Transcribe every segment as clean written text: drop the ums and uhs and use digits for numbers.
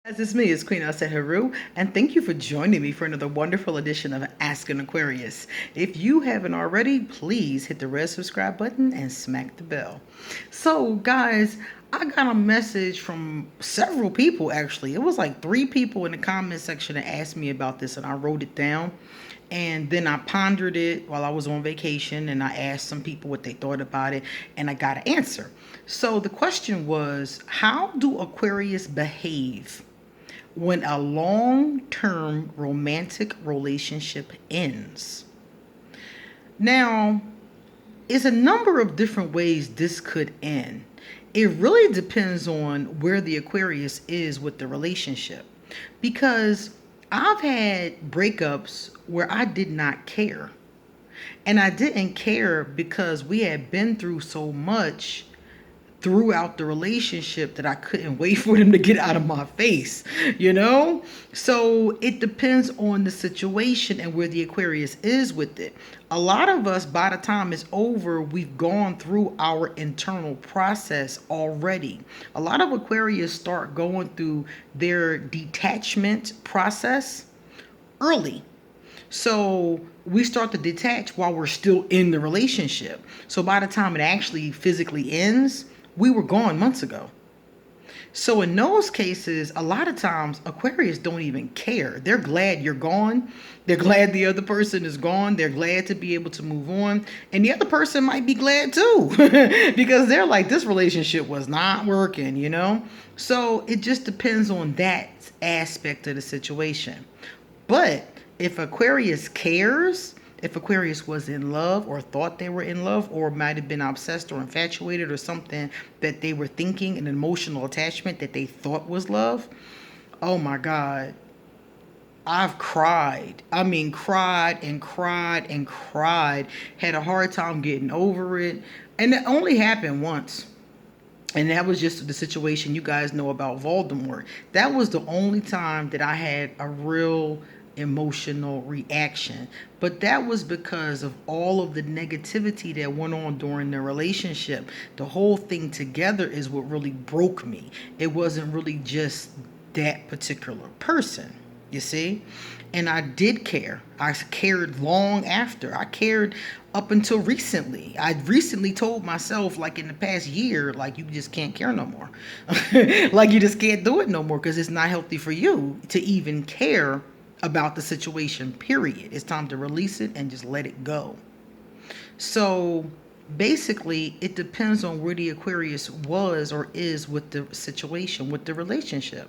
As it's me, it's Queen Aset Haru, and thank you for joining me for another wonderful edition of Ask an Aquarius. If you haven't already, please hit the red subscribe button and smack the bell. So, guys, I got a message from several people actually. It was like 3 people in the comment section that asked me about this, and I wrote it down. And then I pondered it while I was on vacation, and I asked some people what they thought about it, and I got an answer. So the question was, how do Aquarius behave when a long term romantic relationship ends? Now, it's a number of different ways this could end. It really depends on where the Aquarius is with the relationship. Because I've had breakups where I did not care. And I didn't care because we had been through so much throughout the relationship that I couldn't wait for them to get out of my face, you know? So it depends on the situation and where the Aquarius is with it. A lot of us, by the time it's over, we've gone through our internal process already. A lot of Aquarius start going through their detachment process early. So we start to detach while we're still in the relationship. So by the time it actually physically ends, we were gone months ago. So in those cases, a lot of times Aquarius don't even care. They're glad you're gone. They're glad the other person is gone. They're glad to be able to move on. And the other person might be glad too because they're like, this relationship was not working, you know? So it just depends on that aspect of the situation. But if Aquarius cares, if Aquarius was in love or thought they were in love or might have been obsessed or infatuated or something that they were thinking, an emotional attachment that they thought was love, oh my God, I've cried. I mean, cried and cried and cried. Had a hard time getting over it. And it only happened once. And that was just the situation you guys know about Voldemort. That was the only time that I had a real emotional reaction. But that was because of all of the negativity that went on during the relationship. The whole thing together is what really broke me. It wasn't really just that particular person, you see? And I did care. I cared long after. I cared up until recently. I recently told myself, like in the past year, like you just can't care no more. Like you just can't do it no more because it's not healthy for you to even care about the situation, period. It's time to release it and just let it go. So basically, it depends on where the Aquarius was or is with the situation, with the relationship.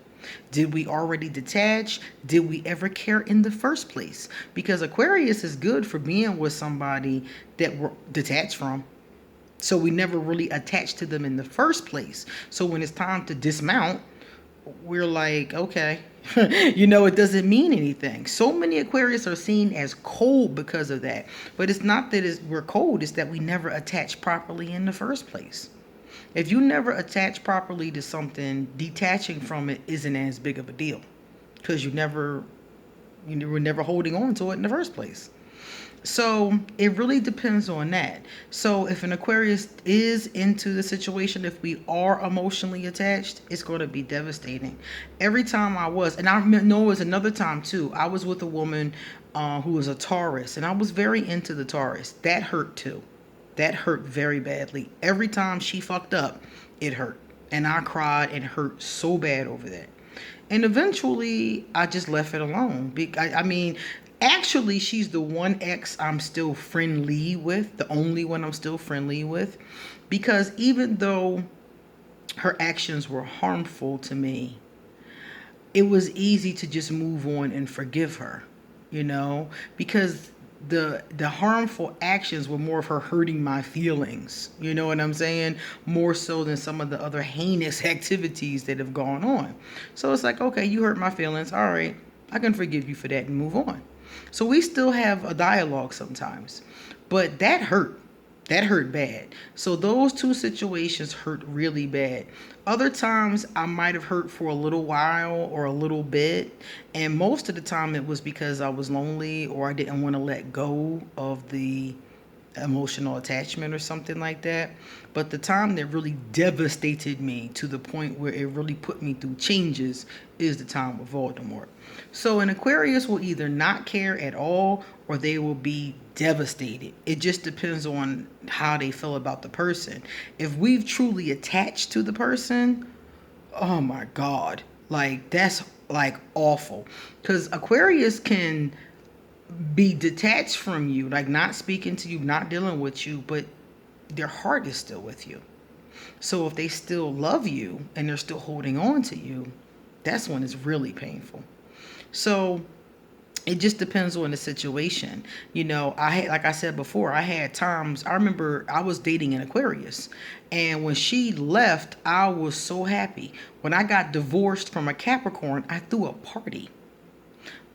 Did we already detach? Did we ever care in the first place? Because Aquarius is good for being with somebody that we're detached from. So we never really attached to them in the first place. So when it's time to dismount, we're like, okay, it doesn't mean anything. So many Aquarius are seen as cold because of that. But it's not that we're cold, it's that we never attach properly in the first place. If you never attach properly to something, detaching from it isn't as big of a deal because you were never holding on to it in the first place. So it really depends on that. So if an Aquarius is into the situation, if we are emotionally attached, it's going to be devastating. Every time and I know it was another time too, I was with a woman who was a Taurus, and I was very into the Taurus. That hurt too. That hurt very badly. Every time she fucked up, it hurt. And I cried and hurt so bad over that. And eventually, I just left it alone. I mean, actually, she's the one ex I'm still friendly with, the only one I'm still friendly with. Because even though her actions were harmful to me, it was easy to just move on and forgive her, because the harmful actions were more of her hurting my feelings, you know what I'm saying, more so than some of the other heinous activities that have gone on. So it's like, okay, you hurt my feelings, all right, I can forgive you for that and move on. So we still have a dialogue sometimes, but that hurt bad. So those two situations hurt really bad. Other times I might have hurt for a little while or a little bit. And most of the time it was because I was lonely or I didn't want to let go of the emotional attachment or something like that. But the time that really devastated me to the point where it really put me through changes is the time with Voldemort. So an Aquarius will either not care at all or they will be devastated. It just depends on how they feel about the person. If we've truly attached to the person, oh my God, like that's like awful. Because Aquarius can be detached from you, like not speaking to you, not dealing with you, but their heart is still with you. So if they still love you and they're still holding on to you, that's when it's really painful. So it just depends on the situation. You know, I had, like I said before, I had times, I remember I was dating an Aquarius, and when she left, I was so happy. When I got divorced from a Capricorn, I threw a party.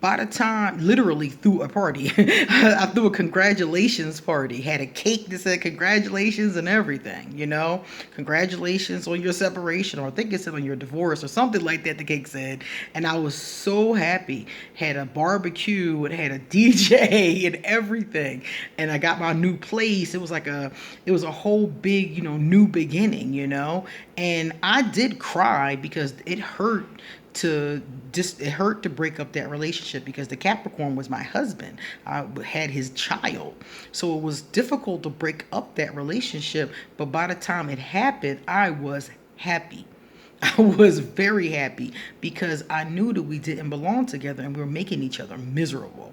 By the time, literally threw a party. I threw a congratulations party. Had a cake that said congratulations and everything, you know? Congratulations on your separation, or I think it said on your divorce or something like that, the cake said. And I was so happy. Had a barbecue, it had a DJ and everything. And I got my new place. It was a whole big, new beginning, you know? And I did cry because it hurt it hurt to break up that relationship because the Capricorn was my husband. I had his child. So it was difficult to break up that relationship. But by the time it happened, I was happy. I was very happy because I knew that we didn't belong together and we were making each other miserable.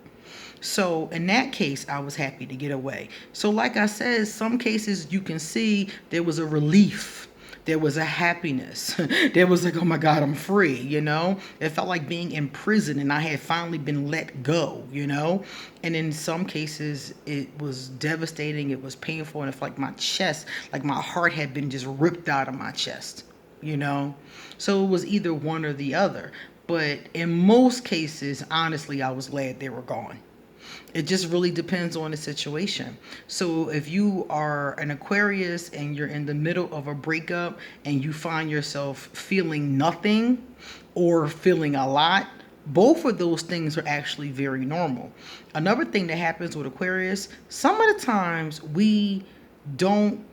So in that case, I was happy to get away. So like I said, some cases you can see there was a relief. There was a happiness. There was like, oh my God, I'm free, you know? It felt like being in prison and I had finally been let go, you know? And in some cases, it was devastating. It was painful. And it felt like my chest, like my heart had been just ripped out of my chest, you know? So it was either one or the other. But in most cases, honestly, I was glad they were gone. It just really depends on the situation. So if you are an Aquarius and you're in the middle of a breakup and you find yourself feeling nothing or feeling a lot, both of those things are actually very normal. Another thing that happens with Aquarius, some of the times we don't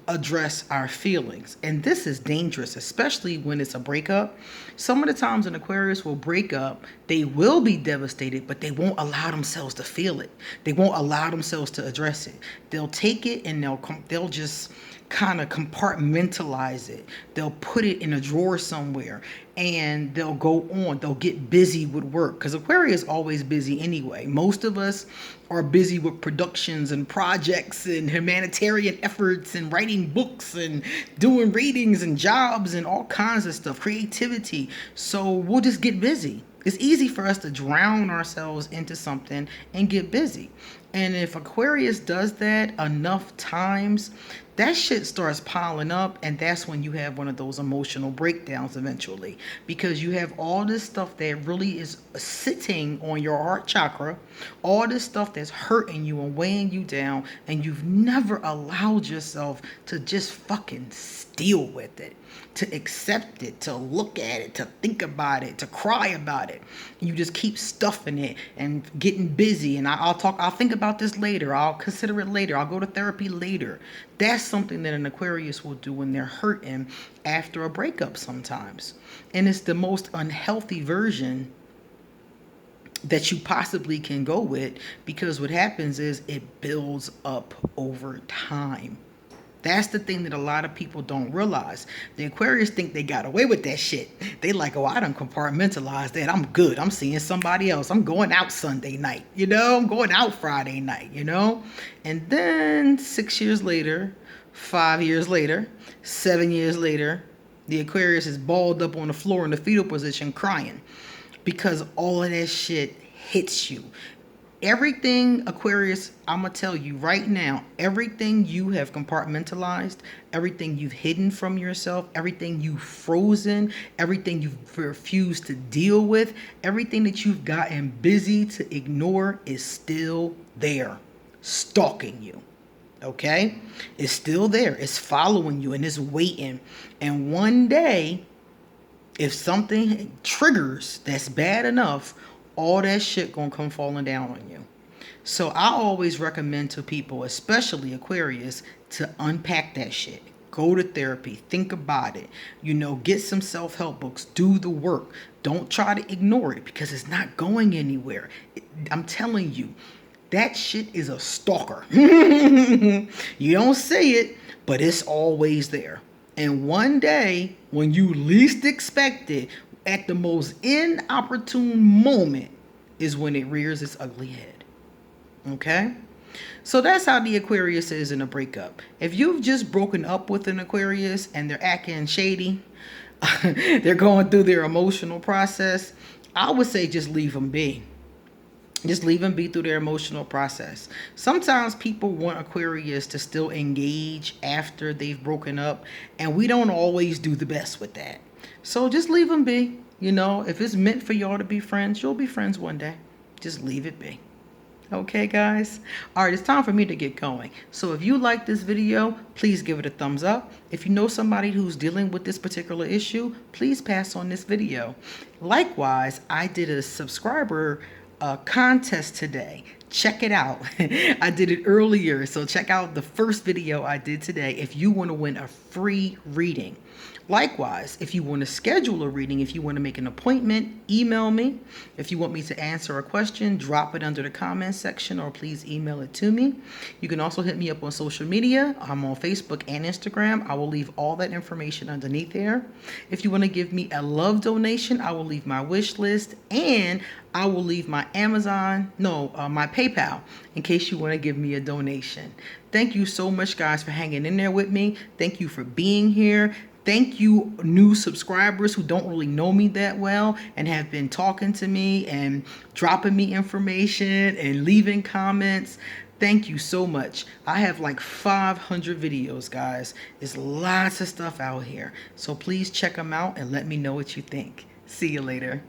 address our feelings. And this is dangerous, especially when it's a breakup. Some of the times an Aquarius will break up, they will be devastated, but they won't allow themselves to feel it. They won't allow themselves to address it. They'll take it and they'll just kind of compartmentalize it. They'll put it in a drawer somewhere and they'll go on. They'll get busy with work because Aquarius is always busy anyway. Most of us are busy with productions and projects and humanitarian efforts and writing books and doing readings and jobs and all kinds of stuff, creativity. So we'll just get busy. It's easy for us to drown ourselves into something and get busy. And if Aquarius does that enough times, that shit starts piling up, and that's when you have one of those emotional breakdowns eventually, because you have all this stuff that really is sitting on your heart chakra, all this stuff that's hurting you and weighing you down, and you've never allowed yourself to just fucking deal with it, to accept it, to look at it, to think about it, to cry about it. You just keep stuffing it and getting busy, and I'll think about this later, I'll consider it later, I'll go to therapy later. That's something that an Aquarius will do when they're hurting after a breakup sometimes. And it's the most unhealthy version that you possibly can go with, because what happens is it builds up over time. That's the thing that a lot of people don't realize. The Aquarius think they got away with that shit. They like, oh, I done compartmentalized that. I'm good. I'm seeing somebody else. I'm going out Sunday night. You know, I'm going out Friday night, you know? And then 6 years later, 5 years later, 7 years later, the Aquarius is balled up on the floor in the fetal position crying because all of that shit hits you. Everything, Aquarius, I'm going to tell you right now, everything you have compartmentalized, everything you've hidden from yourself, everything you've frozen, everything you've refused to deal with, everything that you've gotten busy to ignore is still there, stalking you. Okay? It's still there. It's following you and it's waiting. And one day, if something triggers that's bad enough, all that shit gonna come falling down on you. So I always recommend to people, especially Aquarius, to unpack that shit. Go to therapy, think about it. Get some self-help books, do the work. Don't try to ignore it because it's not going anywhere. I'm telling you, that shit is a stalker. You don't see it, but it's always there. And one day, when you least expect it, at the most inopportune moment, is when it rears its ugly head. Okay? So that's how the Aquarius is in a breakup. If you've just broken up with an Aquarius and they're acting shady, they're going through their emotional process, I would say just leave them be. Just leave them be through their emotional process. Sometimes people want Aquarius to still engage after they've broken up, and we don't always do the best with that. So just leave them be. If it's meant for y'all to be friends, you'll be friends one day. Just leave it be. Okay, guys? All right, it's time for me to get going. So if you like this video, please give it a thumbs up. If you know somebody who's dealing with this particular issue, please pass on this video. Likewise, I did a subscriber contest today. Check it out. I did it earlier, so check out the first video I did today if you want to win a free reading. Likewise, if you want to schedule a reading, if you want to make an appointment, email me. If you want me to answer a question, drop it under the comments section or please email it to me. You can also hit me up on social media. I'm on Facebook and Instagram. I will leave all that information underneath there. If you want to give me a love donation, I will leave my wish list and I will leave my my PayPal in case you want to give me a donation. Thank you so much, guys, for hanging in there with me. Thank you for being here. Thank you, new subscribers who don't really know me that well and have been talking to me and dropping me information and leaving comments. Thank you so much. I have like 500 videos, guys. There's lots of stuff out here. So please check them out and let me know what you think. See you later.